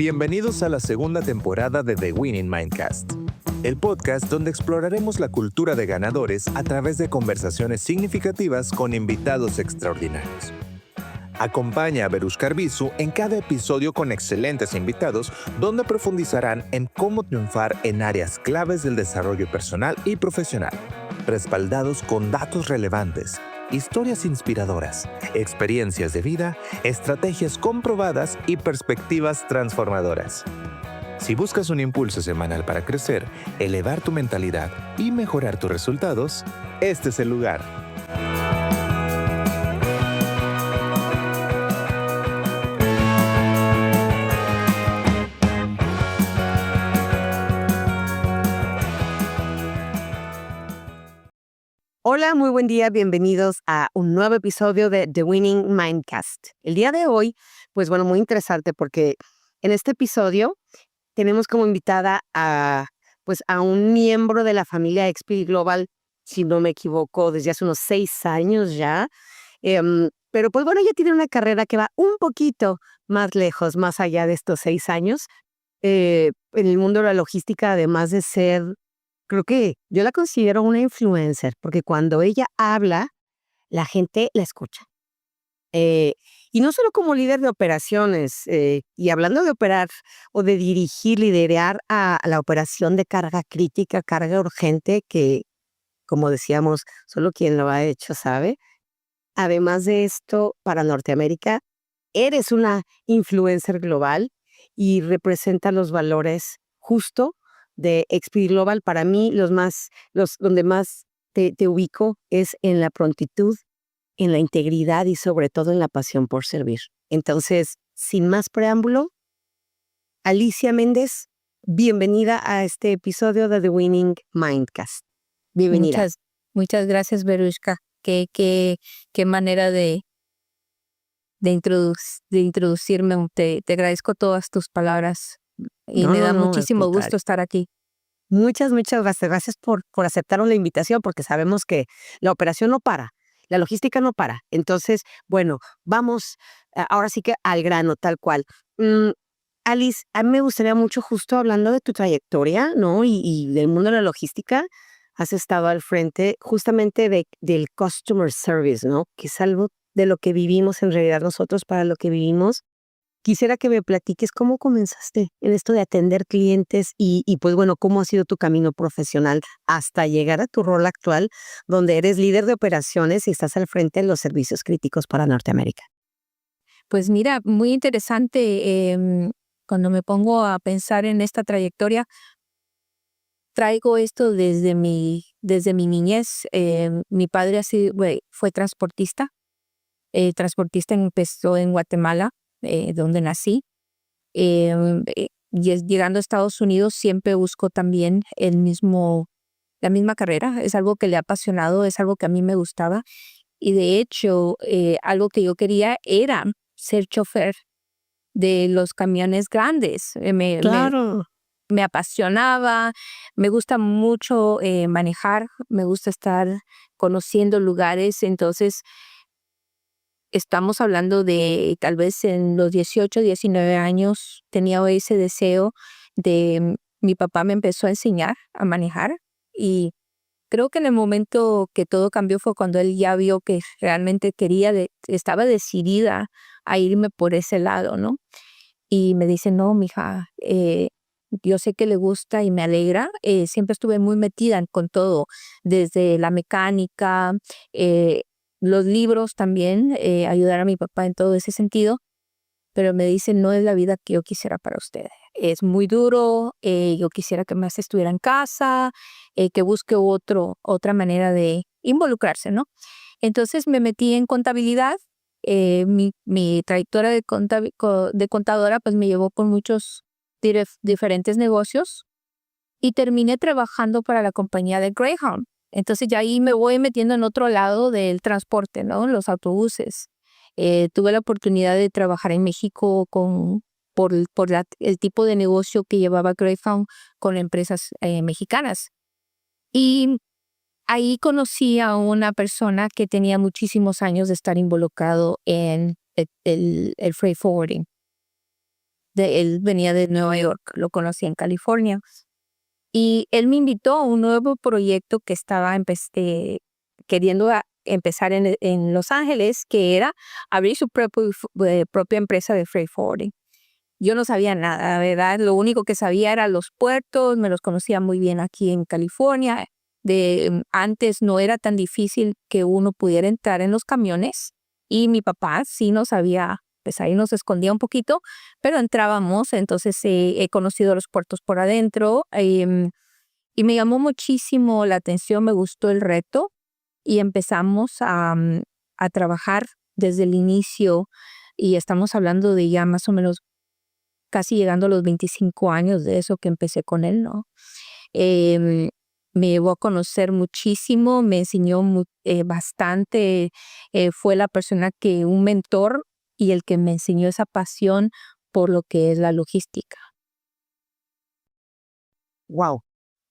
Bienvenidos a la segunda temporada de The Winning Mindcast, el podcast donde exploraremos la cultura de ganadores a través de conversaciones significativas con invitados extraordinarios. Acompaña a Verushka Arbizu en cada episodio con excelentes invitados donde profundizarán en cómo triunfar en áreas claves del desarrollo personal y profesional, respaldados con datos relevantes, historias inspiradoras, experiencias de vida, estrategias comprobadas y perspectivas transformadoras. Si buscas un impulso semanal para crecer, elevar tu mentalidad y mejorar tus resultados, este es el lugar. Hola, muy buen día, bienvenidos a un nuevo episodio de The Winning Mindcast. El día de hoy, muy interesante porque en este episodio tenemos como invitada a un miembro de la familia XP Global, si no me equivoco, desde hace unos 6 años ya. Pero ella tiene una carrera que va un poquito más lejos, más allá de estos 6 años, en el mundo de la logística, además de ser. Creo que yo la considero una influencer, porque cuando ella habla, la gente la escucha. Y no solo como líder de operaciones, y hablando de operar o de dirigir, liderar a la operación de carga crítica, carga urgente, que, como decíamos, solo quien lo ha hecho sabe. Además de esto, para Norteamérica, eres una influencer global y representa los valores justo de XP Global. Para mí, donde más te ubico es en la prontitud, en la integridad y sobre todo en la pasión por servir. Entonces, sin más preámbulo, Alicia Méndez, bienvenida a este episodio de The Winning Mindcast. Bienvenida. Muchas gracias, Verushka. Qué manera de introducirme. Te agradezco todas tus palabras y me da muchísimo gusto estar aquí. Muchas gracias. Gracias por aceptar la invitación, porque sabemos que la operación no para, la logística no para. Entonces, vamos ahora sí que al grano, tal cual. Alice, a mí me gustaría mucho, justo hablando de tu trayectoria, ¿no? Y del mundo de la logística, has estado al frente justamente del customer service, ¿no? Que es algo de lo que vivimos en realidad nosotros, para lo que vivimos. Quisiera que me platiques cómo comenzaste en esto de atender clientes y cómo ha sido tu camino profesional hasta llegar a tu rol actual, donde eres líder de operaciones y estás al frente de los servicios críticos para Norteamérica. Pues mira, muy interesante. Cuando me pongo a pensar en esta trayectoria, traigo esto desde mi niñez. Mi padre fue transportista. Transportista empezó en Guatemala, donde nací. Llegando a Estados Unidos siempre busco también la misma carrera. Es algo que le ha apasionado, es algo que a mí me gustaba. Y de hecho, algo que yo quería era ser chofer de los camiones grandes. Claro. Me apasionaba, me gusta mucho manejar, me gusta estar conociendo lugares. Entonces, estamos hablando de tal vez en los 18, 19 años, tenía ese deseo mi papá me empezó a enseñar a manejar, y creo que en el momento que todo cambió fue cuando él ya vio que realmente estaba decidida a irme por ese lado, ¿no? Y me dice, no, mija, yo sé que le gusta y me alegra. Siempre estuve muy metida con todo, desde la mecánica, los libros también, ayudar a mi papá en todo ese sentido. Pero me dice, no es la vida que yo quisiera para usted. Es muy duro, yo quisiera que más estuviera en casa, que busque otra manera de involucrarse, ¿no? Entonces me metí en contabilidad. Mi trayectoria de contadora pues me llevó por muchos diferentes negocios y terminé trabajando para la compañía de Greyhound. Entonces ya ahí me voy metiendo en otro lado del transporte, ¿no? Los autobuses. Tuve la oportunidad de trabajar en México el tipo de negocio que llevaba Greyhound con empresas mexicanas. Y ahí conocí a una persona que tenía muchísimos años de estar involucrado en el freight forwarding. Él venía de Nueva York, lo conocí en California. Y él me invitó a un nuevo proyecto que estaba queriendo empezar en Los Ángeles, que era abrir su propia empresa de freight forwarding. Yo no sabía nada, ¿verdad? Lo único que sabía era los puertos, me los conocía muy bien aquí en California. Antes no era tan difícil que uno pudiera entrar en los camiones y mi papá sí nos sabía, pues ahí nos escondía un poquito, pero entrábamos, entonces he conocido los puertos por adentro y me llamó muchísimo la atención, me gustó el reto y empezamos a trabajar desde el inicio y estamos hablando de ya más o menos casi llegando a los 25 años de eso que empecé con él, ¿no? Em, Me llevó a conocer muchísimo, me enseñó bastante, fue la persona un mentor y el que me enseñó esa pasión por lo que es la logística. Wow.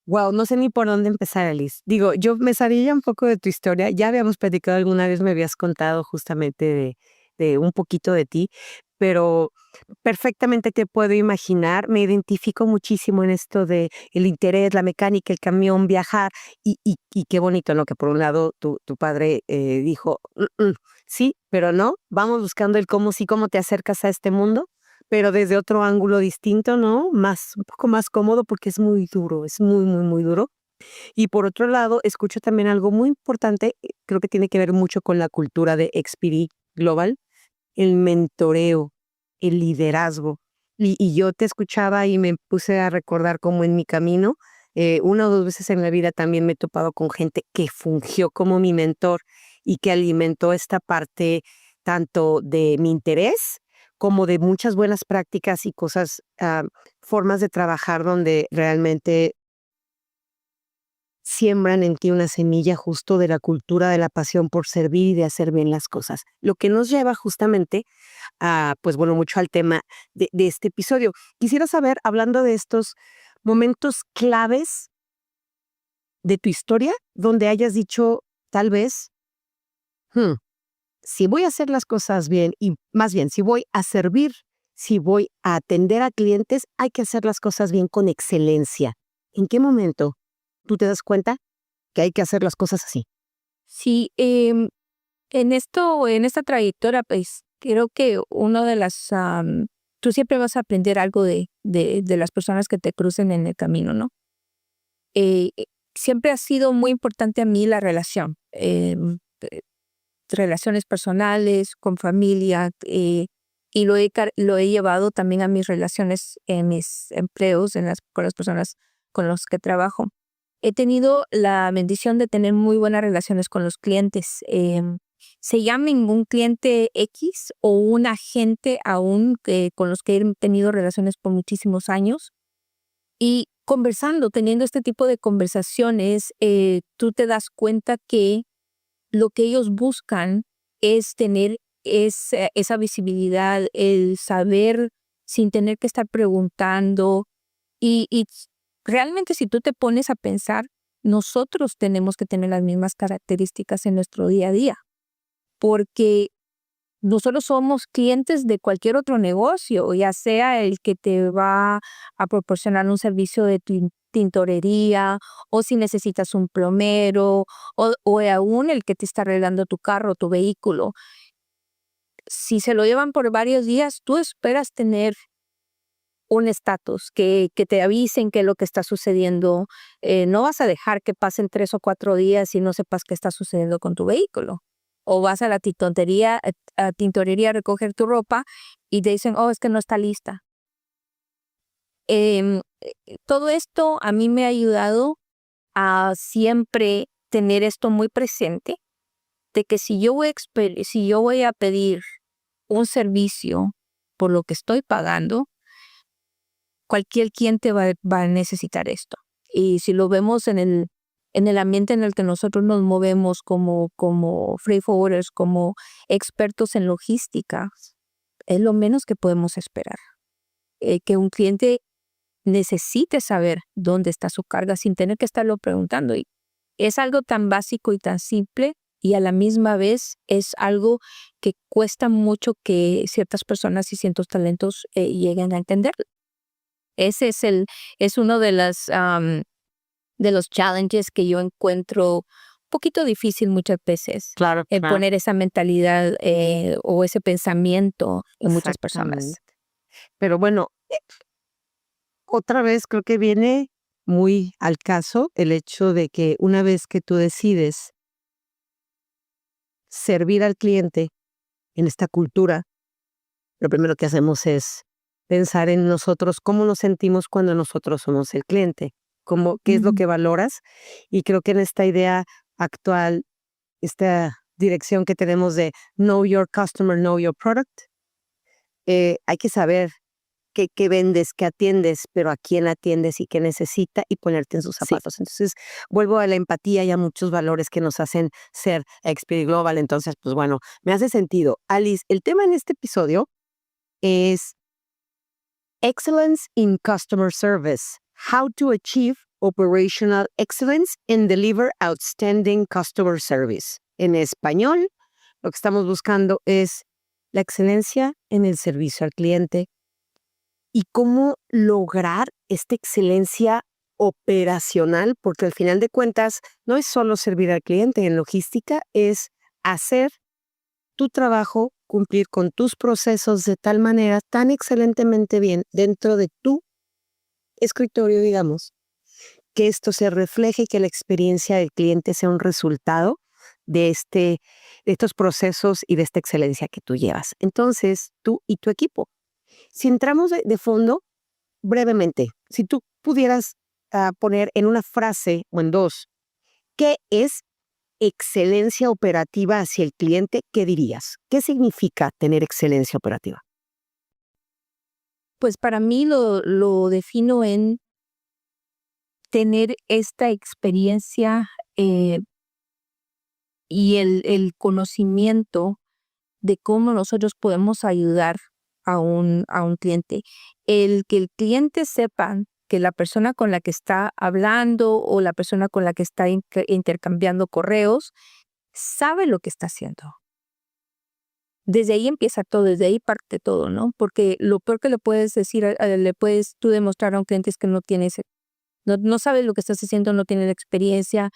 Wow, no sé ni por dónde empezar, Alice. Digo, yo me sabía un poco de tu historia. Ya habíamos platicado alguna vez, me habías contado justamente de un poquito de ti, pero perfectamente te puedo imaginar. Me identifico muchísimo en esto de el interés, la mecánica, el camión, viajar. Y qué bonito, ¿no? Que por un lado tu padre dijo, sí, pero no. Vamos buscando el cómo sí, cómo te acercas a este mundo, pero desde otro ángulo distinto, ¿no? Un poco más cómodo porque es muy duro, es muy, muy, muy duro. Y por otro lado, escucho también algo muy importante, creo que tiene que ver mucho con la cultura de XPD Global, el mentoreo, el liderazgo. Y yo te escuchaba y me puse a recordar cómo en mi camino, una o dos veces en la vida también me he topado con gente que fungió como mi mentor y que alimentó esta parte tanto de mi interés como de muchas buenas prácticas y cosas, formas de trabajar donde realmente siembran en ti una semilla justo de la cultura, de la pasión por servir y de hacer bien las cosas. Lo que nos lleva justamente pues bueno, mucho al tema de este episodio. Quisiera saber, hablando de estos momentos claves de tu historia, donde hayas dicho, tal vez, "Hmm, si voy a hacer las cosas bien y más bien, si voy a servir, si voy a atender a clientes, hay que hacer las cosas bien con excelencia". ¿En qué momento tú te das cuenta que hay que hacer las cosas así? Sí, en esta trayectoria, pues creo que tú siempre vas a aprender algo de las personas que te crucen en el camino, ¿no? Eh, eh, Siempre ha sido muy importante a mí la relación, relaciones personales, con familia, y lo he llevado también a mis relaciones en mis empleos, con las personas con las que trabajo. He tenido la bendición de tener muy buenas relaciones con los clientes. Se llamen un cliente X o un agente aún con los que he tenido relaciones por muchísimos años. Y conversando, teniendo este tipo de conversaciones, tú te das cuenta que lo que ellos buscan es tener esa visibilidad, el saber sin tener que estar preguntando. Y realmente si tú te pones a pensar, nosotros tenemos que tener las mismas características en nuestro día a día, porque nosotros somos clientes de cualquier otro negocio, ya sea el que te va a proporcionar un servicio de tintorería, o si necesitas un plomero, o aún el que te está arreglando tu carro, tu vehículo. Si se lo llevan por varios días, tú esperas tener un estatus, que te avisen qué es lo que está sucediendo. No vas a dejar que pasen 3 o 4 días y no sepas qué está sucediendo con tu vehículo. O vas a la tintorería a recoger tu ropa y te dicen, oh, es que no está lista. Todo esto a mí me ha ayudado a siempre tener esto muy presente, de que si yo voy a pedir un servicio por lo que estoy pagando, cualquier cliente va a necesitar esto. Y si lo vemos en el ambiente en el que nosotros nos movemos como freight forwarders, como expertos en logística, es lo menos que podemos esperar. Que un cliente necesite saber dónde está su carga sin tener que estarlo preguntando. Y es algo tan básico y tan simple, y a la misma vez es algo que cuesta mucho que ciertas personas y ciertos talentos lleguen a entender. Ese es uno de los challenges que yo encuentro un poquito difícil muchas veces, Claro, en claro. poner esa mentalidad o ese pensamiento en muchas personas. Exactamente. Pero bueno, otra vez creo que viene muy al caso el hecho de que una vez que tú decides servir al cliente en esta cultura, lo primero que hacemos es pensar en nosotros, cómo nos sentimos cuando nosotros somos el cliente, qué es lo Ujú. que valoras. Y creo que en esta idea actual, esta dirección que tenemos de Know Your Customer, Know Your Product, hay que saber qué vendes, qué atiendes, pero a quién atiendes y qué necesita y ponerte en sus Sí. zapatos. Entonces, vuelvo a la empatía y a muchos valores que nos hacen ser Expert Global. Entonces, pues bueno, me hace sentido. Alice, el tema en este episodio es Excellence in Customer Service. How to achieve operational excellence and deliver outstanding customer service. En español, lo que estamos buscando es la excelencia en el servicio al cliente y cómo lograr esta excelencia operacional, porque al final de cuentas no es solo servir al cliente. En logística es hacer tu trabajo, cumplir con tus procesos de tal manera, tan excelentemente bien dentro de tu escritorio, digamos, que esto se refleje y que la experiencia del cliente sea un resultado de estos procesos y de esta excelencia que tú llevas. Entonces, tú y tu equipo. Si entramos de fondo, brevemente, si tú pudieras poner en una frase o en dos, ¿qué es excelencia operativa hacia el cliente? ¿Qué dirías? ¿Qué significa tener excelencia operativa? Pues para mí lo defino en tener esta experiencia y el conocimiento de cómo nosotros podemos ayudar a un cliente. El que el cliente sepa que la persona con la que está hablando o la persona con la que está intercambiando correos sabe lo que está haciendo. Desde ahí empieza todo, desde ahí parte todo, ¿no? Porque lo peor que le puedes decir, le puedes tú demostrar a un cliente es que no sabe lo que estás haciendo, no tiene la experiencia.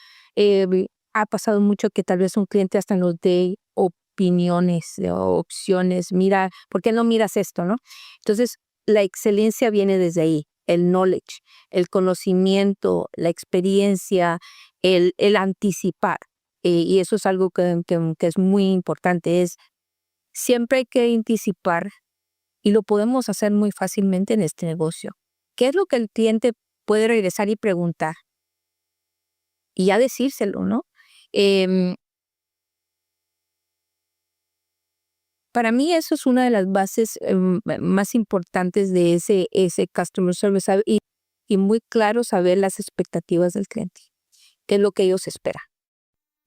Ha pasado mucho que tal vez un cliente hasta nos dé opiniones o opciones. Mira, ¿por qué no miras esto, no? Entonces, la excelencia viene desde ahí, el knowledge, el conocimiento, la experiencia, el anticipar. Y eso es algo que es muy importante, es siempre hay que anticipar y lo podemos hacer muy fácilmente en este negocio. ¿Qué es lo que el cliente puede regresar y preguntar? Y ya decírselo, ¿no? Em, para mí eso es una de las bases más importantes de ese customer service y muy claro saber las expectativas del cliente, qué es lo que ellos esperan.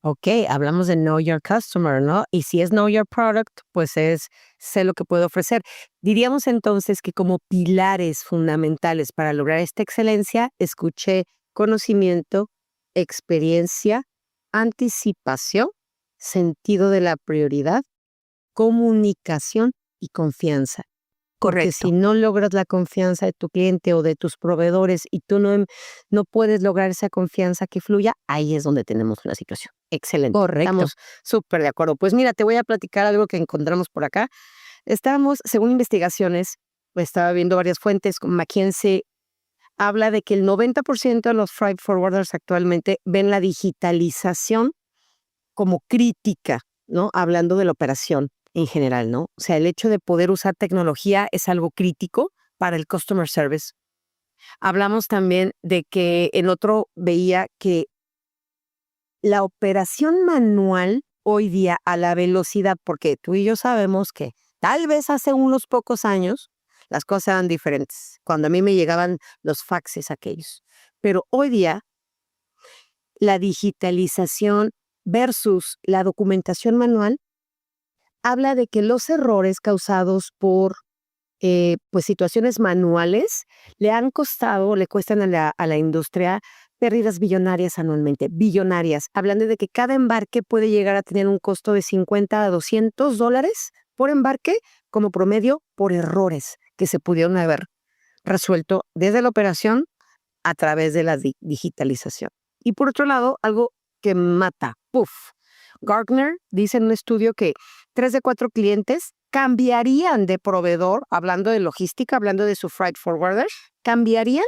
Ok, hablamos de Know Your Customer, ¿no? Y si es Know Your Product, pues es sé lo que puedo ofrecer. Diríamos entonces que como pilares fundamentales para lograr esta excelencia, escuché conocimiento, experiencia, anticipación, sentido de la prioridad, comunicación y confianza. Porque Correcto. si no logras la confianza de tu cliente o de tus proveedores y tú no puedes lograr esa confianza que fluya, ahí es donde tenemos una situación. Excelente. Correcto. Estamos súper de acuerdo. Pues mira, te voy a platicar algo que encontramos por acá. Según investigaciones, pues estaba viendo varias fuentes, con McKinsey habla de que el 90% de los freight forwarders actualmente ven la digitalización como crítica, ¿no? Hablando de la operación en general, ¿no? O sea, el hecho de poder usar tecnología es algo crítico para el customer service. Hablamos también de que en otro veía que la operación manual hoy día a la velocidad, porque tú y yo sabemos que tal vez hace unos pocos años las cosas eran diferentes, cuando a mí me llegaban los faxes aquellos. Pero hoy día la digitalización versus la documentación manual habla de que los errores causados por pues situaciones manuales le cuestan a la industria pérdidas billonarias anualmente, billonarias, hablando de que cada embarque puede llegar a tener un costo de $50 a $200 por embarque como promedio por errores que se pudieron haber resuelto desde la operación a través de la digitalización. Y por otro lado, algo que mata, ¡puf! Gartner dice en un estudio que 3 de 4 clientes cambiarían de proveedor, hablando de logística, hablando de su freight forwarder, cambiarían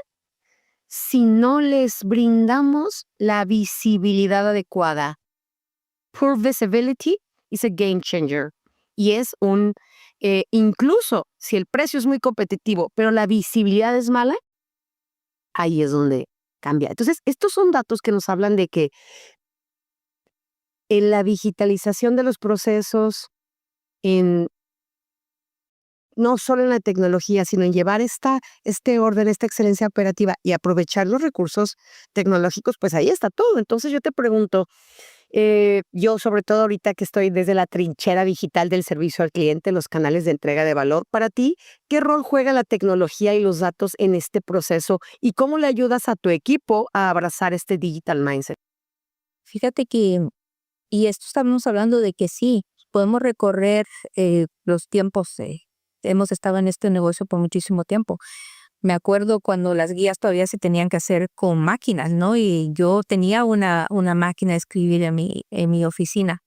si no les brindamos la visibilidad adecuada. Poor visibility is a game changer. Y es incluso si el precio es muy competitivo, pero la visibilidad es mala, ahí es donde cambia. Entonces, estos son datos que nos hablan de que en la digitalización de los procesos, no solo en la tecnología, sino en llevar este orden, esta excelencia operativa y aprovechar los recursos tecnológicos, pues ahí está todo. Entonces yo te pregunto, yo sobre todo ahorita que estoy desde la trinchera digital del servicio al cliente, los canales de entrega de valor, para ti, ¿qué rol juega la tecnología y los datos en este proceso? ¿Y cómo le ayudas a tu equipo a abrazar este digital mindset? Fíjate que, y esto estamos hablando de que sí, podemos recorrer los tiempos. Hemos estado en este negocio por muchísimo tiempo. Me acuerdo cuando las guías todavía se tenían que hacer con máquinas, ¿no? Y yo tenía una máquina de escribir en mi oficina.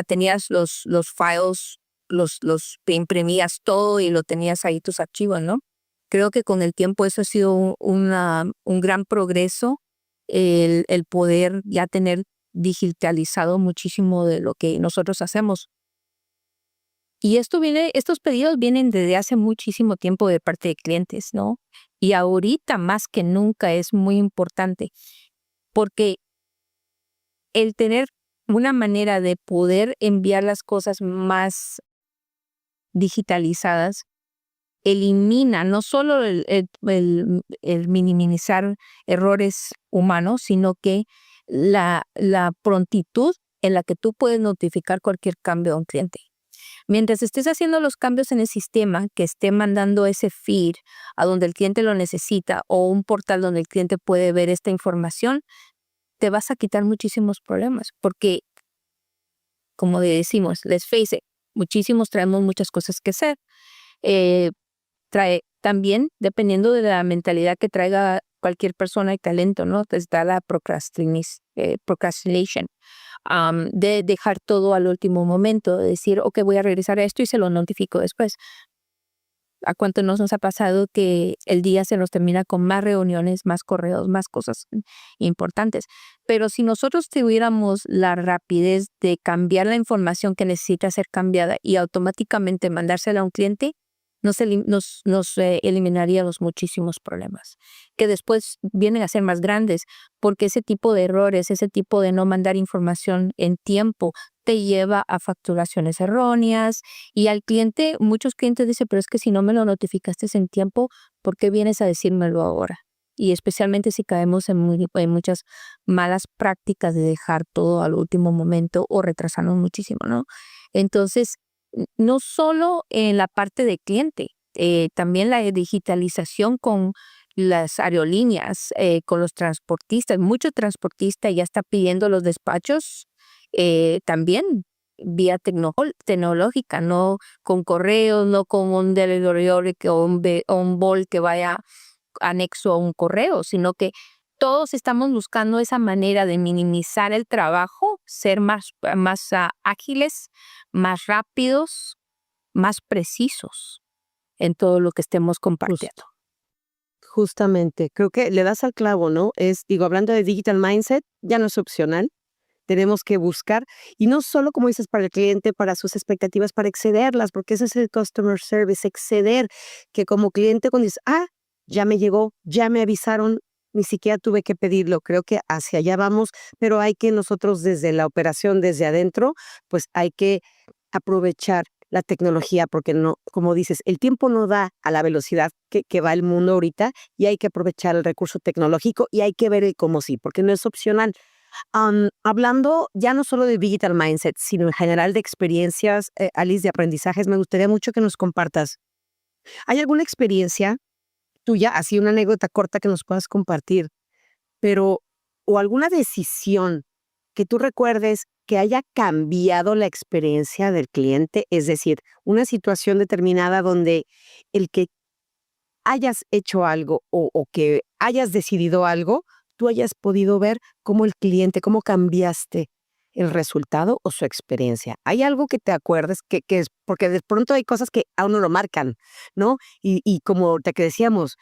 Tenías los files, los imprimías todo y lo tenías ahí tus archivos, ¿no? Creo que con el tiempo eso ha sido un gran progreso, el poder ya tener digitalizado muchísimo de lo que nosotros hacemos. Y estos pedidos vienen desde hace muchísimo tiempo de parte de clientes, ¿no? Y ahorita más que nunca es muy importante porque el tener una manera de poder enviar las cosas más digitalizadas elimina no solo el minimizar errores humanos, sino que la prontitud en la que tú puedes notificar cualquier cambio a un cliente. Mientras estés haciendo los cambios en el sistema, que esté mandando ese feed a donde el cliente lo necesita o un portal donde el cliente puede ver esta información, te vas a quitar muchísimos problemas. Porque, como decimos, let's face it, muchísimos traemos muchas cosas que hacer. Trae también, dependiendo de la mentalidad que traiga cualquier persona y talento, ¿no? Está la procrastination. De dejar todo al último momento, de decir, ok, voy a regresar a esto y se lo notifico después. ¿A cuánto nos ha pasado que el día se nos termina con más reuniones, más correos, más cosas importantes? Pero si nosotros tuviéramos la rapidez de cambiar la información que necesita ser cambiada y automáticamente mandársela a un cliente, nos eliminaríamos muchísimos problemas, que después vienen a ser más grandes, porque ese tipo de errores, ese tipo de no mandar información en tiempo, te lleva a facturaciones erróneas y al cliente, muchos clientes dicen, pero es que si no me lo notificaste en tiempo, ¿por qué vienes a decírmelo ahora? Y especialmente si caemos en muchas malas prácticas de dejar todo al último momento o retrasarnos muchísimo, ¿no? Entonces, no solo en la parte de cliente, también la digitalización con las aerolíneas, con los transportistas. Mucho transportista ya está pidiendo los despachos también vía tecnológica, no con correos, no con un delivery o un bol que vaya anexo a un correo, sino que todos estamos buscando esa manera de minimizar el trabajo, ser más ágiles, más rápidos, más precisos en todo lo que estemos compartiendo. Justamente, creo que le das al clavo, ¿no? Hablando de digital mindset, ya no es opcional. Tenemos que buscar, y no solo, como dices, para el cliente, para sus expectativas, para excederlas, porque ese es el customer service, exceder, que como cliente cuando dices, ya me llegó, ya me avisaron, ni siquiera tuve que pedirlo. Creo que hacia allá vamos, pero hay que nosotros desde la operación, desde adentro, pues hay que aprovechar la tecnología, porque no, como dices, el tiempo no da a la velocidad que va el mundo ahorita y hay que aprovechar el recurso tecnológico y hay que ver el cómo sí, porque no es opcional. Hablando ya no solo de digital mindset, sino en general de experiencias, Alice, de aprendizajes, me gustaría mucho que nos compartas. ¿Hay alguna experiencia tuya, así una anécdota corta que nos puedas compartir pero o alguna decisión que tú recuerdes que haya cambiado la experiencia del cliente, es decir, una situación determinada donde el que hayas hecho algo o que hayas decidido algo, tú hayas podido ver cómo el cliente, cómo cambiaste el resultado o su experiencia. ¿Hay algo que te acuerdes que es? Porque de pronto hay cosas que a uno lo marcan, ¿no? Y como ahorita que decíamos,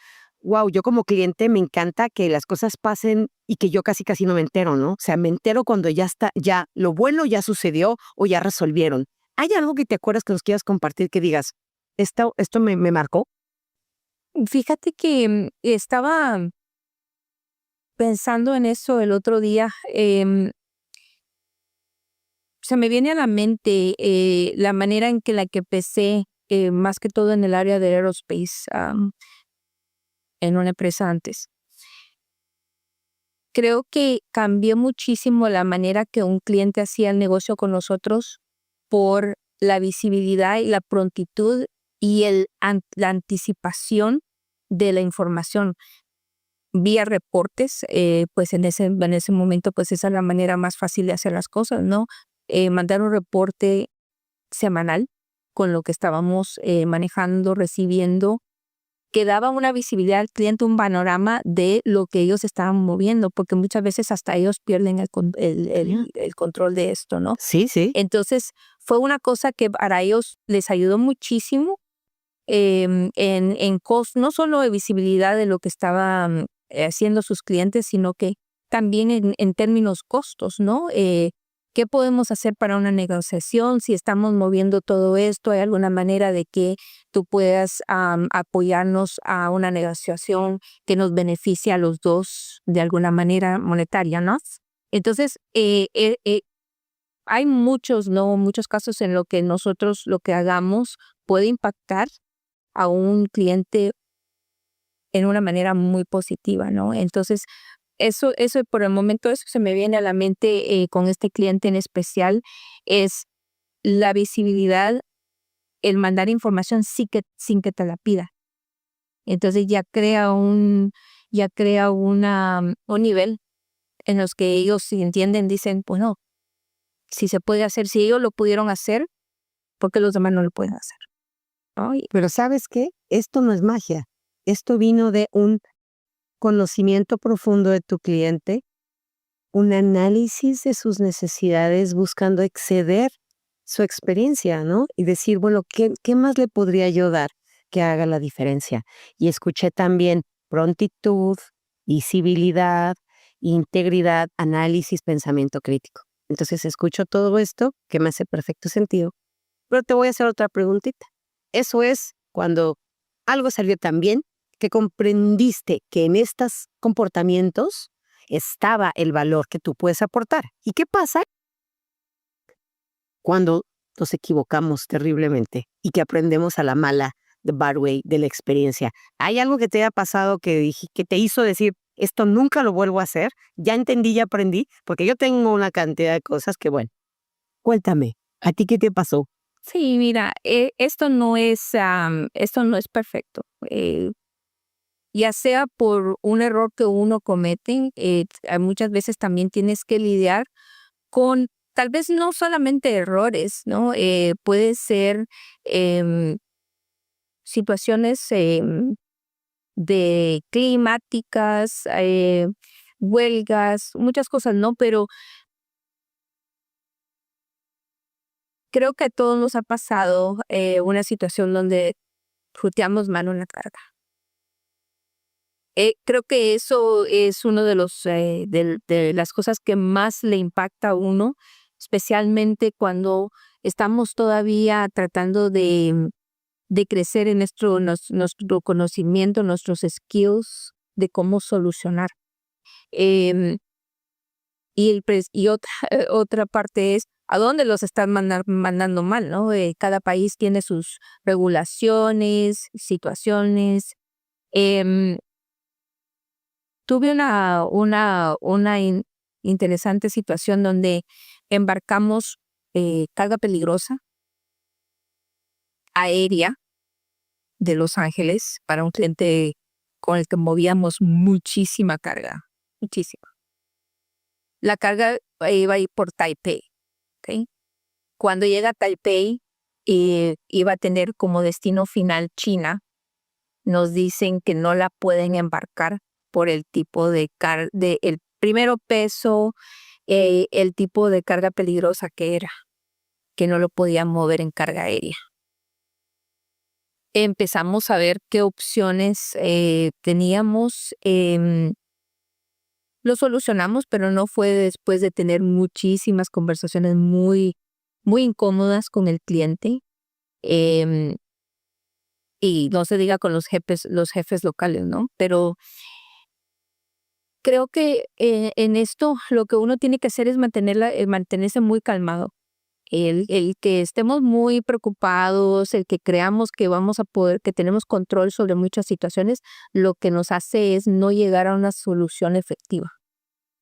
wow, yo como cliente me encanta que las cosas pasen y que yo casi casi no me entero, ¿no? O sea, me entero cuando ya está, ya lo bueno ya sucedió o ya resolvieron. ¿Hay algo que te acuerdas que nos quieras compartir que digas, esto me marcó? Fíjate que estaba pensando en eso el otro día. Se me viene a la mente la manera en que la que empecé, más que todo en el área de aerospace, en una empresa antes. Creo que cambió muchísimo la manera que un cliente hacía el negocio con nosotros por la visibilidad y la prontitud y la anticipación de la información vía reportes. Pues en ese momento, pues esa es la manera más fácil de hacer las cosas, ¿no? Mandar un reporte semanal con lo que estábamos manejando, recibiendo, que daba una visibilidad al cliente, un panorama de lo que ellos estaban moviendo, porque muchas veces hasta ellos pierden el control de esto, ¿no? Sí, sí. Entonces, fue una cosa que para ellos les ayudó muchísimo no solo de visibilidad de lo que estaban haciendo sus clientes, sino que también en términos costos, ¿no? ¿Qué podemos hacer para una negociación? Si estamos moviendo todo esto, ¿hay alguna manera de que tú puedas apoyarnos a una negociación que nos beneficie a los dos de alguna manera monetaria, ¿no? Entonces, hay muchos, ¿no? Muchos casos en lo que nosotros lo que hagamos puede impactar a un cliente en una manera muy positiva, ¿no? Entonces, eso por el momento, eso se me viene a la mente con este cliente en especial, es la visibilidad, el mandar información sin que te la pida. Entonces ya crea un nivel en los que ellos, si entienden, dicen, pues no, si se puede hacer, si ellos lo pudieron hacer, ¿por qué los demás no lo pueden hacer? ¿No? Pero ¿sabes qué? Esto no es magia. Esto vino de un conocimiento profundo de tu cliente, un análisis de sus necesidades buscando exceder su experiencia, ¿no? Y decir, bueno, ¿qué más le podría yo dar que haga la diferencia? Y escuché también prontitud, visibilidad, integridad, análisis, pensamiento crítico. Entonces escucho todo esto que me hace perfecto sentido, pero te voy a hacer otra preguntita. Eso es cuando algo salió tan bien que comprendiste que en estos comportamientos estaba el valor que tú puedes aportar. ¿Y qué pasa cuando nos equivocamos terriblemente y que aprendemos a la mala, the bad way, de la experiencia? ¿Hay algo que te haya pasado que te hizo decir, esto nunca lo vuelvo a hacer? Ya entendí, ya aprendí, porque yo tengo una cantidad de cosas que, bueno, cuéntame, ¿a ti qué te pasó? Sí, mira, esto no es perfecto. Ya sea por un error que uno comete, muchas veces también tienes que lidiar con tal vez no solamente errores, ¿no? Puede ser em, situaciones de climáticas, huelgas, muchas cosas, ¿no? Pero creo que a todos nos ha pasado una situación donde ruteamos mano en la carga. Creo que eso es uno de de las cosas que más le impacta a uno, especialmente cuando estamos todavía tratando de crecer en nuestro conocimiento, nuestros skills de cómo solucionar. Em, y otra, otra parte es a dónde los están mandando mal, ¿no? Cada país tiene sus regulaciones, situaciones. Em, Tuve una interesante situación donde embarcamos carga peligrosa aérea de Los Ángeles para un cliente con el que movíamos muchísima carga. muchísimo. La carga iba a ir por Taipei, ¿ok? Cuando llega a Taipei, iba a tener como destino final China. Nos dicen que no la pueden embarcar por el tipo de el primero peso, el tipo de carga peligrosa que era, que no lo podían mover en carga aérea. Empezamos a ver qué opciones teníamos. Lo solucionamos, pero no fue después de tener muchísimas conversaciones muy, muy incómodas con el cliente. em, y no se diga con los jefes locales, ¿no? Pero creo que en esto lo que uno tiene que hacer es mantenerse muy calmado. El que estemos muy preocupados, el que creamos que vamos a poder, que tenemos control sobre muchas situaciones, lo que nos hace es no llegar a una solución efectiva.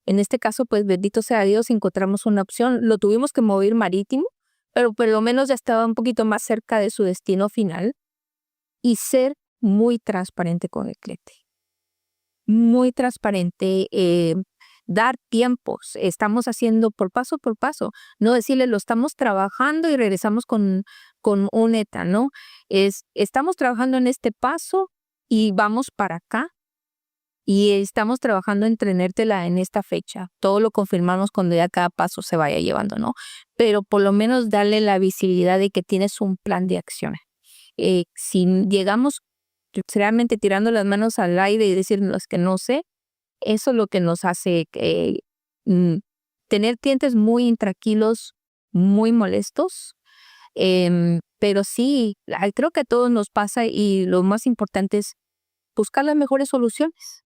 En este caso, pues bendito sea Dios, encontramos una opción. Lo tuvimos que mover marítimo, pero por lo menos ya estaba un poquito más cerca de su destino final, y ser muy transparente con el cliente. Muy transparente, dar tiempos. Estamos haciendo por paso, no decirle lo estamos trabajando y regresamos con un ETA, ¿no? Estamos trabajando en este paso y vamos para acá y estamos trabajando en tenértela en esta fecha. Todo lo confirmamos cuando ya cada paso se vaya llevando, ¿no? Pero por lo menos darle la visibilidad de que tienes un plan de acciones. Si llegamos realmente tirando las manos al aire y decirnos que no sé, eso es lo que nos hace tener clientes muy intranquilos, muy molestos. Pero sí, creo que a todos nos pasa y lo más importante es buscar las mejores soluciones.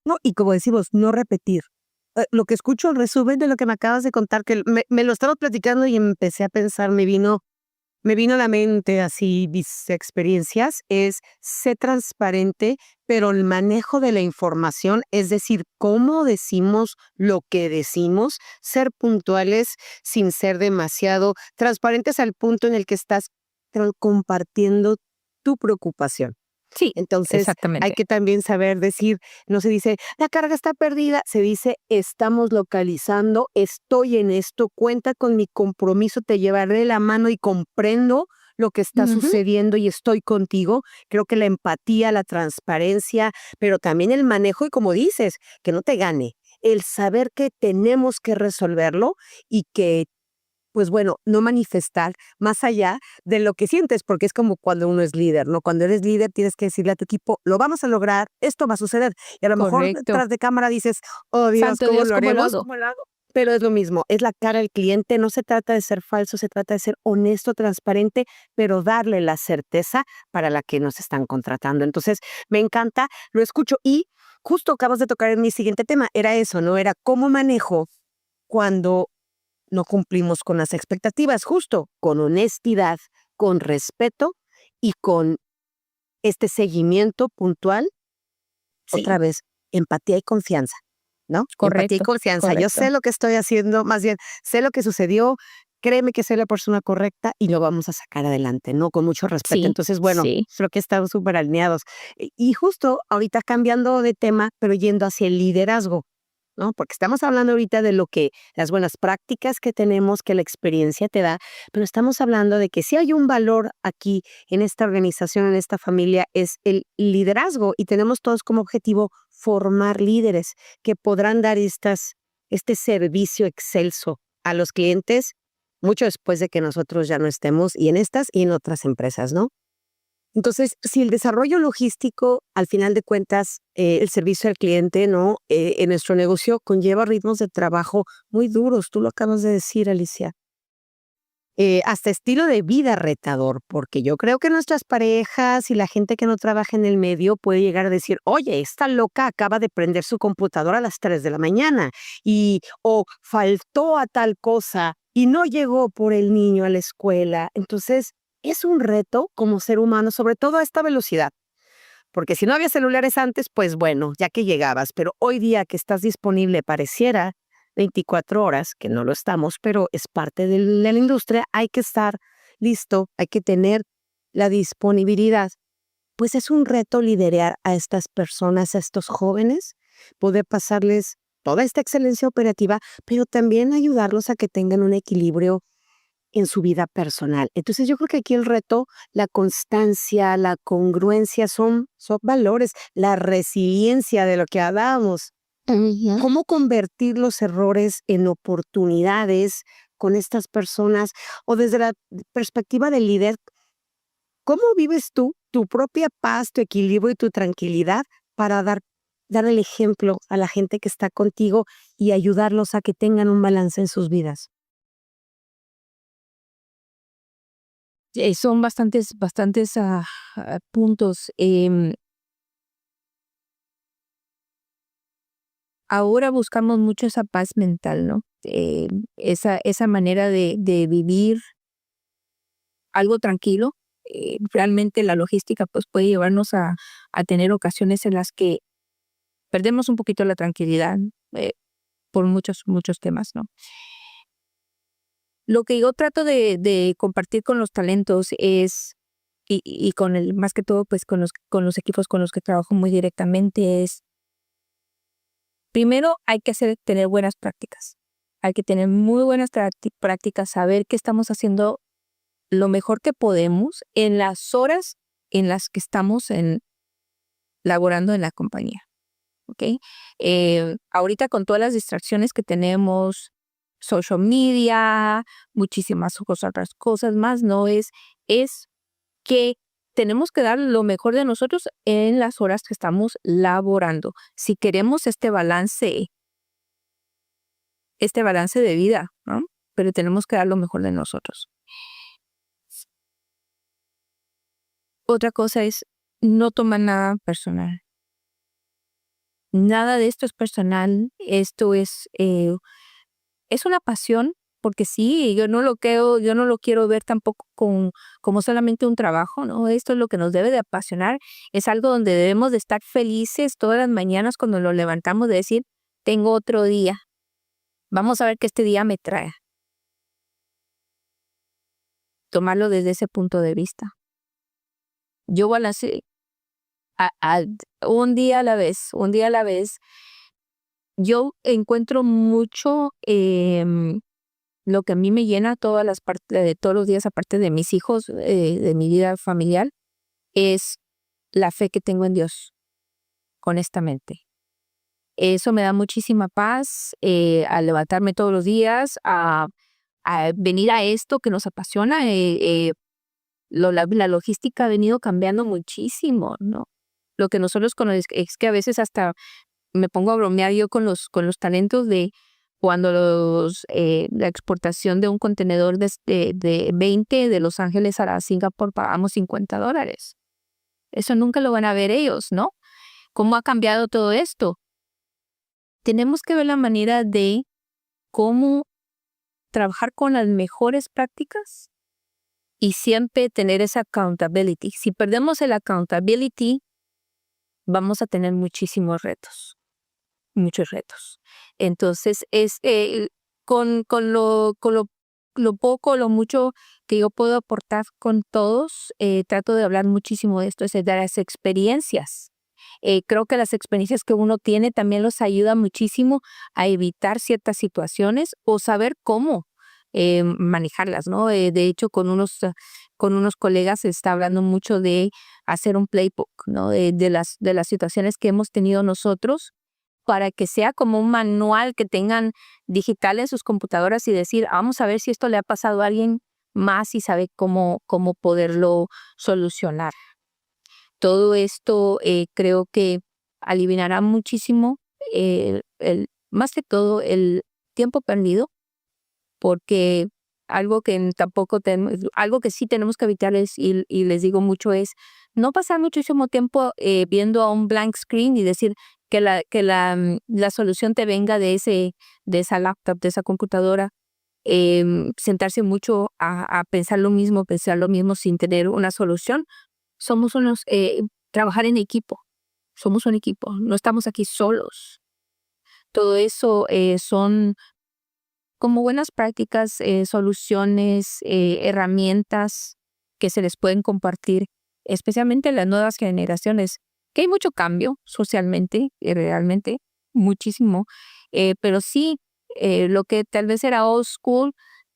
No, y como decimos, no repetir. Lo que escucho, el resumen de lo que me acabas de contar, que me lo estaba platicando y empecé a pensar, me vino a la mente así mis experiencias, es ser transparente, pero el manejo de la información, es decir, cómo decimos lo que decimos, ser puntuales sin ser demasiado transparentes al punto en el que estás compartiendo tu preocupación. Sí, Entonces, hay exactamente. que también saber decir, no se dice, la carga está perdida, se dice, estamos localizando, estoy en esto, cuenta con mi compromiso, te llevaré de la mano y comprendo lo que está Ujú. sucediendo y estoy contigo. Creo que la empatía, la transparencia, pero también el manejo y como dices, que no te gane, el saber que tenemos que resolverlo y que pues bueno, no manifestar más allá de lo que sientes, porque es como cuando uno es líder, ¿no? Cuando eres líder tienes que decirle a tu equipo, lo vamos a lograr, esto va a suceder. Y a lo mejor Correcto. detrás de cámara dices, oh Dios, Santo ¿cómo Dios, lo ¿cómo lo haremos? hago? ¿Cómo lo hago? Pero es lo mismo, es la cara del cliente, no se trata de ser falso, se trata de ser honesto, transparente, pero darle la certeza para la que nos están contratando. Entonces, me encanta, lo escucho y justo acabas de tocar en mi siguiente tema, era eso, ¿no? Era cómo manejo cuando no cumplimos con las expectativas, justo con honestidad, con respeto y con este seguimiento puntual, Sí, otra vez, empatía y confianza, ¿no? Empatía y correcto, confianza. Yo correcto. sé lo que estoy haciendo, más bien, sé lo que sucedió, créeme que soy la persona correcta y lo vamos a sacar adelante, ¿no? Con mucho respeto. Sí, Entonces, bueno, sí. creo que estamos súper alineados. Y justo ahorita cambiando de tema, pero yendo hacia el liderazgo. ¿No? Porque estamos hablando ahorita de lo que las buenas prácticas que tenemos, que la experiencia te da, pero estamos hablando de que si hay un valor aquí en esta organización, en esta familia, es el liderazgo y tenemos todos como objetivo formar líderes que podrán dar este servicio excelso a los clientes mucho después de que nosotros ya no estemos y en estas y en otras empresas, ¿no? Entonces, si el desarrollo logístico, al final de cuentas, el servicio al cliente, ¿no? En nuestro negocio conlleva ritmos de trabajo muy duros, tú lo acabas de decir, Alicia. Hasta estilo de vida retador, porque yo creo que nuestras parejas y la gente que no trabaja en el medio puede llegar a decir, oye, esta loca acaba de prender su computadora a las 3 de la mañana o faltó a tal cosa y no llegó por el niño a la escuela. Entonces, es un reto como ser humano, sobre todo a esta velocidad. Porque si no había celulares antes, pues bueno, ya que llegabas, pero hoy día que estás disponible pareciera 24 horas, que no lo estamos, pero es parte de la industria, hay que estar listo, hay que tener la disponibilidad. Pues es un reto liderar a estas personas, a estos jóvenes, poder pasarles toda esta excelencia operativa, pero también ayudarlos a que tengan un equilibrio en su vida personal. Entonces yo creo que aquí el reto, la constancia, la congruencia son valores, la resiliencia de lo que hablábamos. Ujú. ¿Cómo convertir los errores en oportunidades con estas personas? O desde la perspectiva del líder, ¿cómo vives tú tu propia paz, tu equilibrio y tu tranquilidad para dar el ejemplo a la gente que está contigo y ayudarlos a que tengan un balance en sus vidas? Son bastantes puntos. Ahora buscamos mucho esa paz mental, ¿no? Esa manera de vivir algo tranquilo. Realmente la logística pues puede llevarnos a tener ocasiones en las que perdemos un poquito la tranquilidad eh, por muchos temas, ¿no? Lo que yo trato de compartir con los talentos es, y con más que todo, pues con los equipos con los que trabajo muy directamente es, primero hay que tener buenas prácticas. Hay que tener muy buenas prácticas, saber que estamos haciendo lo mejor que podemos en las horas en las que estamos laborando en la compañía, ¿ok? Ahorita con todas las distracciones que tenemos, social media, muchísimas otras cosas más, ¿no? Es que tenemos que dar lo mejor de nosotros en las horas que estamos laborando. Si queremos este balance de vida, ¿no? Pero tenemos que dar lo mejor de nosotros. Otra cosa es no tomar nada personal. Nada de esto es personal. Esto es una pasión, porque sí, yo no lo quiero ver tampoco como solamente un trabajo, ¿no? Esto es lo que nos debe de apasionar. Es algo donde debemos de estar felices todas las mañanas cuando nos levantamos, de decir, tengo otro día. Vamos a ver qué este día me trae. Tomarlo desde ese punto de vista. Yo voy a un día a la vez, un día a la vez. Yo encuentro mucho lo que a mí me llena todas las partes de todos los días, aparte de mis hijos, de mi vida familiar, es la fe que tengo en Dios, honestamente. Eso me da muchísima paz al levantarme todos los días, a venir a esto que nos apasiona. La logística ha venido cambiando muchísimo, ¿no? Lo que nosotros es que a veces hasta me pongo a bromear yo con los talentos de cuando la exportación de un contenedor de 20 de Los Ángeles a Singapur pagamos $50. Eso nunca lo van a ver ellos, ¿no? ¿Cómo ha cambiado todo esto? Tenemos que ver la manera de cómo trabajar con las mejores prácticas y siempre tener esa accountability. Si perdemos el accountability, vamos a tener muchísimos retos. Muchos retos. Entonces, lo poco, lo mucho que yo puedo aportar con todos, trato de hablar muchísimo de esto, es de las experiencias. Creo que las experiencias que uno tiene también los ayuda muchísimo a evitar ciertas situaciones o saber cómo manejarlas, ¿no? De hecho, con unos colegas se está hablando mucho de hacer un playbook, ¿no? De las situaciones que hemos tenido nosotros, para que sea como un manual que tengan digital en sus computadoras y decir, vamos a ver si esto le ha pasado a alguien más y sabe cómo poderlo solucionar. Todo esto creo que aliviará muchísimo más que todo el tiempo perdido, porque algo que sí tenemos que evitar y les digo mucho es no pasar muchísimo tiempo viendo a un blank screen y decir que la solución te venga de esa laptop, de esa computadora. Sentarse mucho a pensar lo mismo sin tener una solución. Trabajar en equipo. Somos un equipo, no estamos aquí solos. Todo eso son como buenas prácticas, soluciones, herramientas que se les pueden compartir, especialmente a las nuevas generaciones, que hay mucho cambio socialmente, realmente, muchísimo. pero sí, lo que tal vez era old school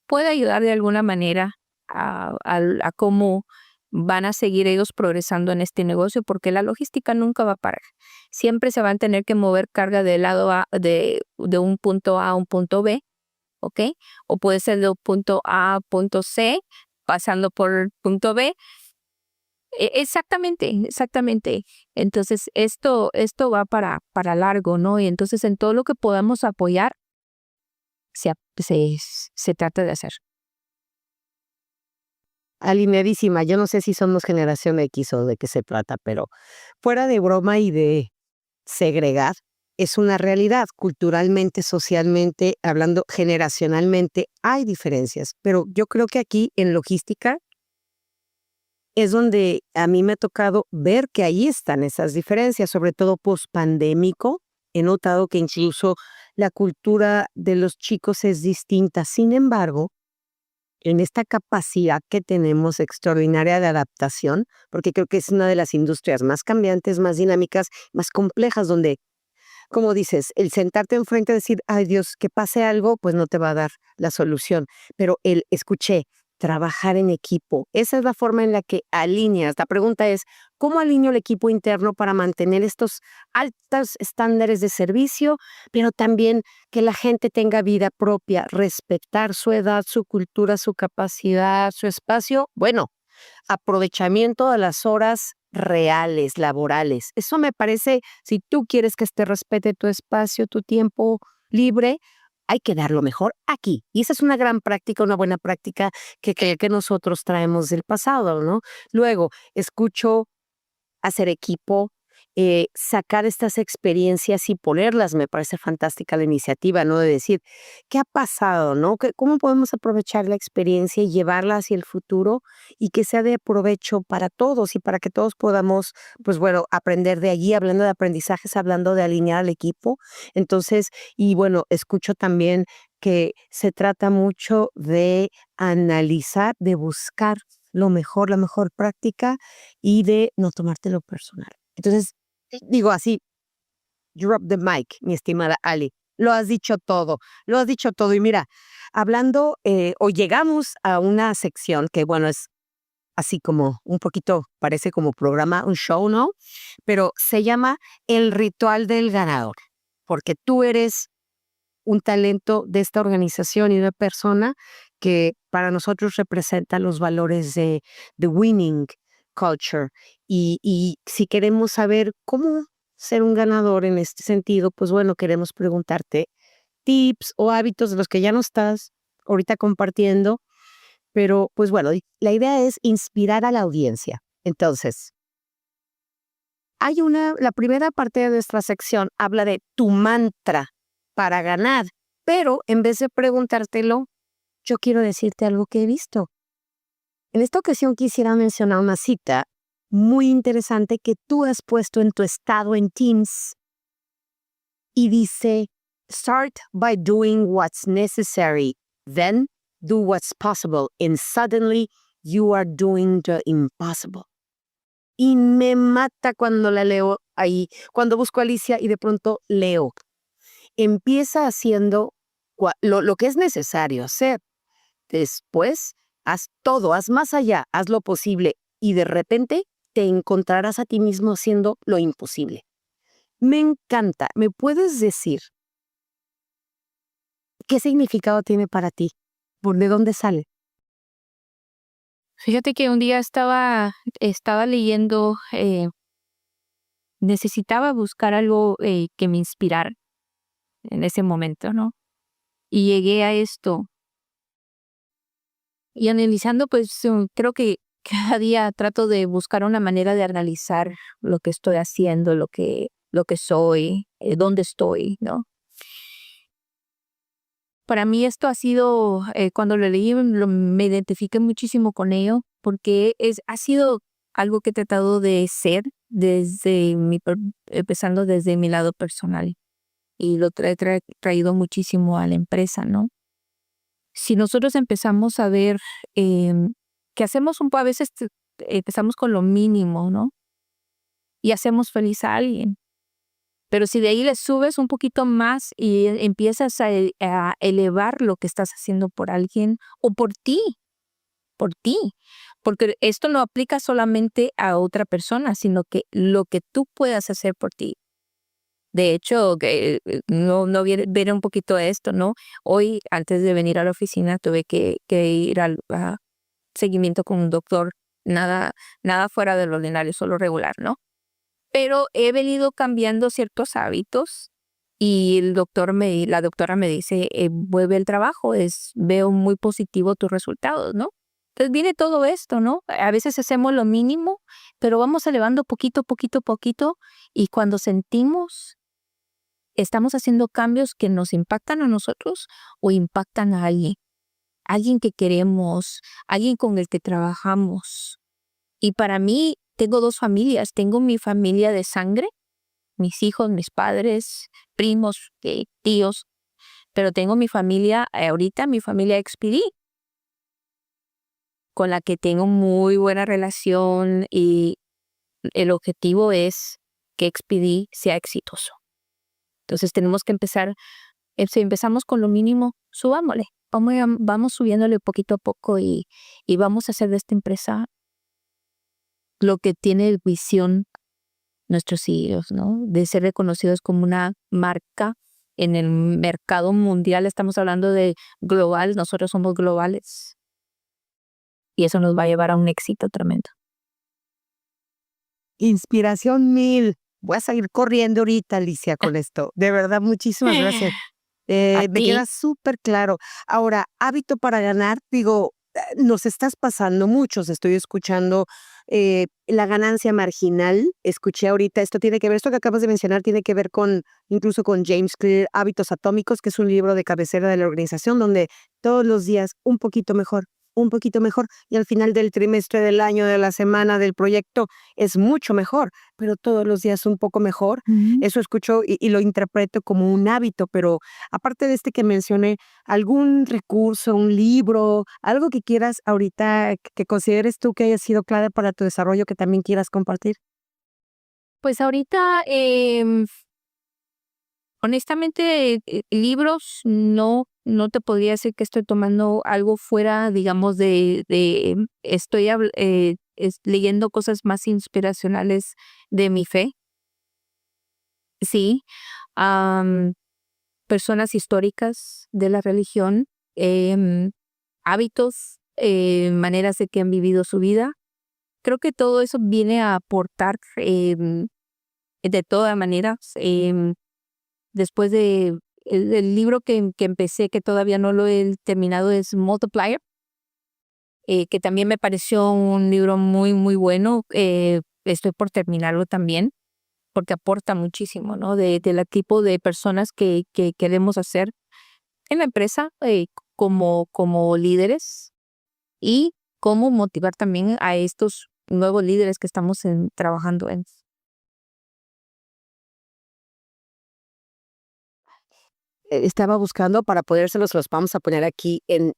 puede ayudar de alguna manera a cómo van a seguir ellos progresando en este negocio, porque la logística nunca va a parar. Siempre se van a tener que mover carga del lado A, de un punto A a un punto B, ¿ok? O puede ser de un punto A a punto C, pasando por el punto B. Exactamente. Entonces, esto va para largo, ¿no? Y entonces, en todo lo que podamos apoyar, se trata de hacer. Alineadísima. Yo no sé si somos generación X o de qué se trata, pero fuera de broma y de segregar, es una realidad. Culturalmente, socialmente, hablando generacionalmente, hay diferencias. Pero yo creo que aquí en logística es donde a mí me ha tocado ver que ahí están esas diferencias, sobre todo post-pandémico. He notado que incluso la cultura de los chicos es distinta. Sin embargo, en esta capacidad que tenemos extraordinaria de adaptación, porque creo que es una de las industrias más cambiantes, más dinámicas, más complejas, donde, como dices, el sentarte enfrente y decir, ay Dios, que pase algo, pues no te va a dar la solución. Pero el escuché, trabajar en equipo, esa es la forma en la que alineas. La pregunta es, ¿cómo alineo el equipo interno para mantener estos altos estándares de servicio, pero también que la gente tenga vida propia, respetar su edad, su cultura, su capacidad, su espacio? Bueno, aprovechamiento de las horas reales, laborales. Eso me parece, si tú quieres que te respete tu espacio, tu tiempo libre, hay que dar lo mejor aquí. Y esa es una gran práctica, una buena práctica que creo que nosotros traemos del pasado, ¿no? Luego, escucho hacer equipo, sacar estas experiencias y ponerlas, me parece fantástica la iniciativa, ¿no? De decir, ¿qué ha pasado, no? ¿Cómo podemos aprovechar la experiencia y llevarla hacia el futuro y que sea de provecho para todos y para que todos podamos, pues bueno, aprender de allí, hablando de aprendizajes, hablando de alinear al equipo? Entonces, y bueno, escucho también que se trata mucho de analizar, de buscar lo mejor, la mejor práctica y de no tomártelo personal. Entonces, digo así, drop the mic, mi estimada Ali. Lo has dicho todo, lo has dicho todo. Y mira, hablando, o llegamos a una sección que, bueno, es así como un poquito, parece como programa, un show, ¿no? Pero se llama El Ritual del Ganador, porque tú eres un talento de esta organización y una persona que para nosotros representa los valores de winning culture. Y si queremos saber cómo ser un ganador en este sentido, pues bueno, queremos preguntarte tips o hábitos de los que ya no estás ahorita compartiendo, pero pues bueno, la idea es inspirar a la audiencia. Entonces, la primera parte de nuestra sección habla de tu mantra para ganar, pero en vez de preguntártelo, yo quiero decirte algo que he visto. En esta ocasión quisiera mencionar una cita muy interesante que tú has puesto en tu estado en Teams y dice, start by doing what's necessary, then do what's possible, and suddenly you are doing the impossible. Y me mata cuando la leo ahí, cuando busco a Alicia y de pronto leo. Empieza haciendo lo que es necesario hacer. Después, haz todo, haz más allá, haz lo posible y de repente te encontrarás a ti mismo haciendo lo imposible. Me encanta. ¿Me puedes decir qué significado tiene para ti? ¿De dónde sale? Fíjate que un día estaba leyendo, necesitaba buscar algo que me inspirara en ese momento, ¿no? Y llegué a esto. Y analizando, pues creo que cada día trato de buscar una manera de analizar lo que estoy haciendo, lo que soy, dónde estoy, ¿no? Para mí esto ha sido, cuando lo leí, me identifiqué muchísimo con ello, porque ha sido algo que he tratado de ser empezando desde mi lado personal. Y lo he traído muchísimo a la empresa, ¿no? Si nosotros empezamos a ver que hacemos a veces empezamos con lo mínimo, ¿no? Y hacemos feliz a alguien. Pero si de ahí le subes un poquito más y empiezas a elevar lo que estás haciendo por alguien o por ti, porque esto no aplica solamente a otra persona, sino que lo que tú puedas hacer por ti. De hecho, no ver un poquito esto, ¿no? Hoy, antes de venir a la oficina, tuve que ir al seguimiento con un doctor, nada fuera del ordinario, solo regular, ¿no? Pero he venido cambiando ciertos hábitos y la doctora me dice, vuelve al trabajo, veo muy positivo tus resultados, ¿no? Entonces viene todo esto, ¿no? A veces hacemos lo mínimo, pero vamos elevando poquito, poquito, poquito, y cuando sentimos, estamos haciendo cambios que nos impactan a nosotros o impactan a alguien que queremos, alguien con el que trabajamos. Y para mí, tengo 2 familias. Tengo mi familia de sangre, mis hijos, mis padres, primos, tíos, pero tengo mi familia, ahorita mi familia XPD, con la que tengo muy buena relación, y el objetivo es que XPD sea exitoso. Entonces tenemos que empezar, si empezamos con lo mínimo, subámosle. Vamos subiéndole poquito a poco y vamos a hacer de esta empresa lo que tiene visión nuestros CEOs, ¿no? De ser reconocidos como una marca en el mercado mundial. Estamos hablando de global, nosotros somos globales. Y eso nos va a llevar a un éxito tremendo. Inspiración 1000. Voy a seguir corriendo ahorita, Alicia, con esto. De verdad, muchísimas gracias. A Me ti. queda súper claro. Ahora, hábito para ganar, digo, nos estás pasando muchos, estoy escuchando la ganancia marginal, escuché ahorita, esto que acabas de mencionar tiene que ver incluso con James Clear, Hábitos Atómicos, que es un libro de cabecera de la organización, donde todos los días un poquito mejor, y al final del trimestre, del año, de la semana, del proyecto, es mucho mejor, pero todos los días un poco mejor. Ujú. Eso escucho y lo interpreto como un hábito, pero aparte de este que mencioné, ¿algún recurso, un libro, algo que quieras ahorita que consideres tú que haya sido clave para tu desarrollo que también quieras compartir? Pues ahorita, honestamente, libros no te podría decir que estoy tomando algo fuera, digamos, leyendo cosas más inspiracionales de mi fe, sí. am, Personas históricas de la religión, hábitos, maneras de que han vivido su vida. Creo que todo eso viene a aportar, de todas maneras. Después el libro que empecé, que todavía no lo he terminado, es Multiplier, que también me pareció un libro muy, muy bueno. Estoy por terminarlo también, porque aporta muchísimo, ¿no? De la tipo de personas que queremos hacer en la empresa, como líderes, y cómo motivar también a estos nuevos líderes que estamos trabajando en. Estaba buscando para podérselos, los vamos a poner aquí en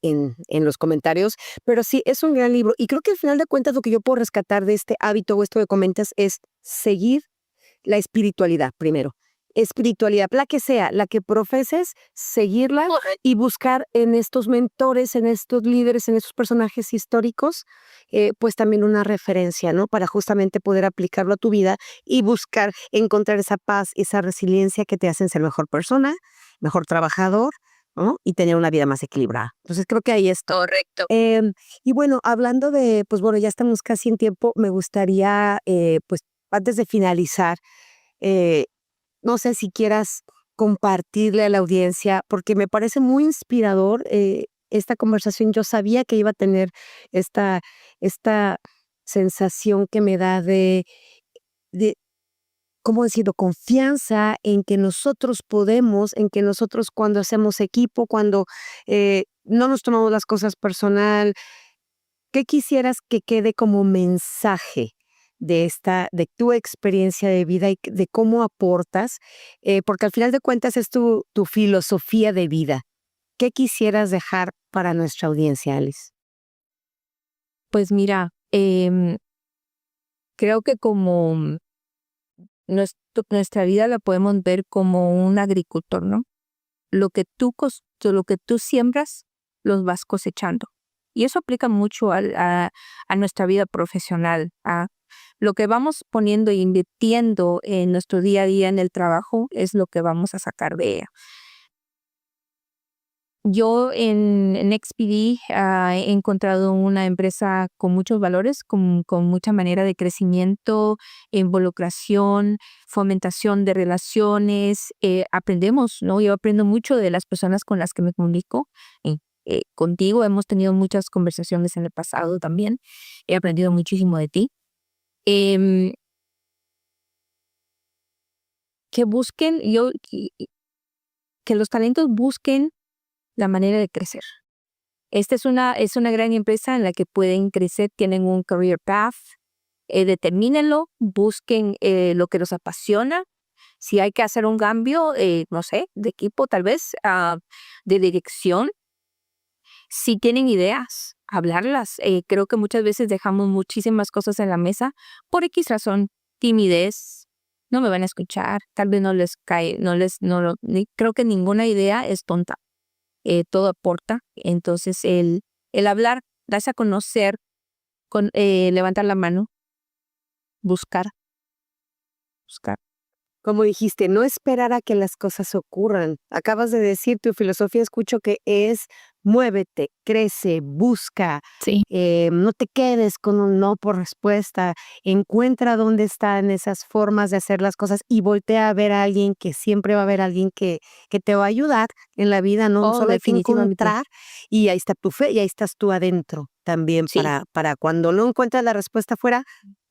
los comentarios, pero sí, es un gran libro y creo que al final de cuentas lo que yo puedo rescatar de este hábito o esto que comentas es seguir la espiritualidad primero. Espiritualidad, la que sea, la que profeses, seguirla y buscar en estos mentores, en estos líderes, en estos personajes históricos, pues también una referencia, ¿no? Para justamente poder aplicarlo a tu vida y buscar encontrar esa paz, esa resiliencia que te hacen ser mejor persona, mejor trabajador, ¿no? Y tener una vida más equilibrada. Entonces creo que ahí está. Correcto. Y bueno, hablando de, pues bueno, ya estamos casi en tiempo, me gustaría, pues antes de finalizar, eh, no sé si quieras compartirle a la audiencia, porque me parece muy inspirador esta conversación. Yo sabía que iba a tener esta sensación que me da de ¿cómo decirlo? Confianza en que nosotros podemos, en que nosotros cuando hacemos equipo, cuando no nos tomamos las cosas personal. ¿Qué quisieras que quede como mensaje de tu experiencia de vida y de cómo aportas? Porque al final de cuentas es tu filosofía de vida. ¿Qué quisieras dejar para nuestra audiencia, Alice? Pues mira, creo que como nuestra vida la podemos ver como un agricultor, ¿no? Lo que tú siembras, los vas cosechando. Y eso aplica mucho a nuestra vida profesional, a lo que vamos poniendo e invirtiendo en nuestro día a día en el trabajo es lo que vamos a sacar de ella. Yo en XPD he encontrado una empresa con muchos valores, con mucha manera de crecimiento, involucración, fomentación de relaciones. Aprendemos, ¿no? Yo aprendo mucho de las personas con las que me comunico. Contigo hemos tenido muchas conversaciones en el pasado también. He aprendido muchísimo de ti. Em, que busquen, que los talentos busquen la manera de crecer. Esta es una gran empresa en la que pueden crecer, tienen un career path, determínenlo, busquen lo que los apasiona. Si hay que hacer un cambio, no sé, de equipo tal vez, de dirección. Si tienen ideas, hablarlas. Creo que muchas veces dejamos muchísimas cosas en la mesa por X razón, timidez, no me van a escuchar, tal vez no les cae, creo que ninguna idea es tonta. Todo aporta. Entonces, el hablar, darse a conocer, levantar la mano, buscar. Como dijiste, no esperar a que las cosas ocurran. Acabas de decir, tu filosofía escucho que es muévete, crece, busca, Sí. no te quedes con un no por respuesta, encuentra dónde están esas formas de hacer las cosas y voltea a ver a alguien que siempre va a haber alguien que te va a ayudar en la vida, no solo hay que Definitivamente. encontrar y ahí está tu fe y ahí estás tú adentro también Sí. para cuando no encuentras la respuesta afuera,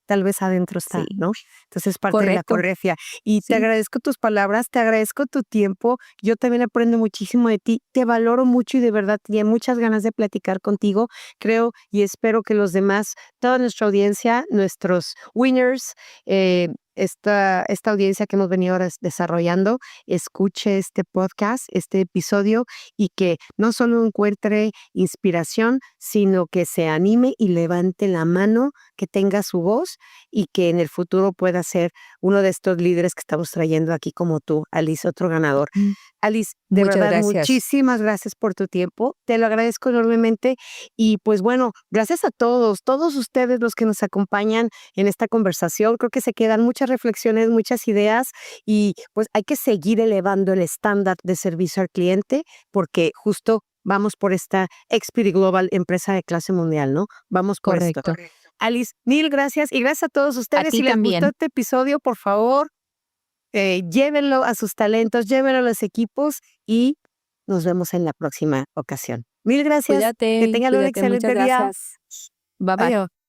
tal vez adentro está, Sí. ¿no? Entonces es parte de la Correcto. coreografía. Y te Sí. agradezco tus palabras, te agradezco tu tiempo. Yo también aprendo muchísimo de ti. Te valoro mucho y de verdad tenía muchas ganas de platicar contigo. Creo y espero que los demás, toda nuestra audiencia, nuestros winners, esta audiencia que hemos venido ahora desarrollando, escuche este podcast, este episodio y que no solo encuentre inspiración, sino que se anime y levante la mano, que tenga su voz y que en el futuro pueda ser uno de estos líderes que estamos trayendo aquí como tú, Alice, otro ganador. Mm. Alice, de Muchas verdad, gracias. muchísimas gracias por tu tiempo. Te lo agradezco enormemente. Y pues bueno, gracias a todos ustedes los que nos acompañan en esta conversación. Creo que se quedan muchas reflexiones, muchas ideas y pues hay que seguir elevando el estándar de servicio al cliente porque justo vamos por esta Xperi Global, empresa de clase mundial, ¿no? Vamos por esto. Correcto. Alice, mil gracias y gracias a todos ustedes. ti Si les también. gustó este episodio, por favor, llévenlo a sus talentos, llévenlo a los equipos y nos vemos en la próxima ocasión. Mil gracias. Cuídate. Que tengan un Muchas excelente día. gracias. Bye bye. Adiós.